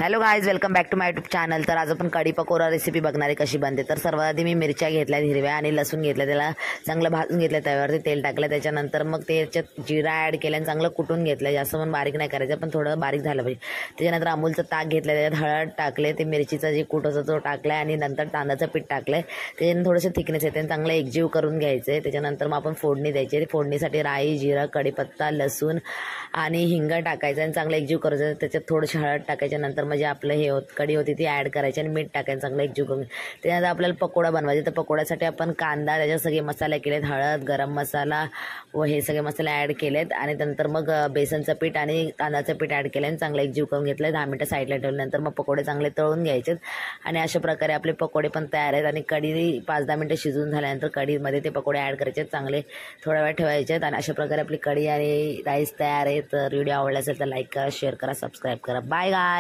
Hello guys, welcome back to my YouTube channel. तर आज आपण कढी पकोडा रेसिपी बघणार आहे कशी बनते। तर सर्वात आधी मी मिरच्या घेतल्या हिरव्या आणि लसूण घेतलं, त्याला चांगलं भाजून घेतलं, तव्यावरती तेल टाकलं, त्याच्यानंतर मग त्याच्यात जिरा ॲड केलं आणि चांगलं कुटून घेतलं। जास्त पण बारीक नाही करायचं, पण थोडं बारीक झालं पाहिजे। त्याच्यानंतर अमूलचं ताक घेतलं, त्याच्यात हळद टाकले, ते मिरचीचा जे कूट होता तो टाकला आणि नंतर तांदळाचं पीठ टाकलं। त्याच्यानंतर थोडंसं थिकनेस येते, चांगलं एकजीव करून घ्यायचं आहे। त्याच्यानंतर मग आपण फोडणी द्यायची, फोडणीसाठी राई, जिरा, कढीपत्ता, लसूण आणि हिंग टाकायचं आणि चांगलं एकजीव करायचं। त्याच्यात थोडीशी हळद टाकायच्या, नंतर म्हणजे आपलं हे कढी होती ती ॲड करायची आणि मीठ टाकायचं, चांगलं एकजीव करून। त्यानंतर आपल्याला पकोडा बनवायचे। तर पकोड्यासाठी आपण कांदा, त्याच्यात सगळे मसाले केलेत, हळद, गरम मसाला व हे सगळे मसाले ॲड केलेत आणि नंतर मग बेसनचं पीठ आणि तांदळाचं पीठ ॲड केलं आणि चांगलं एकजीव करून घेतलं। 10 मिनिटं साईडला ठेवल्यानंतर मग पकोडे चांगले तळून घ्यायचे आणि अशा प्रकारे आपले पकोडे पण तयार आहेत। आणि कढी 5-10 मिनिटं शिजून झाल्यानंतर कढीमध्ये ते पकोडे ॲड करायचे, चांगले थोडा वेळ ठेवायचे आणि अशा प्रकारे आपली कढी आणि राईस तयार आहे। तर व्हिडिओ आवडला असेल तर लाईक करा, शेअर करा, सबस्क्राईब करा। बाय गाय।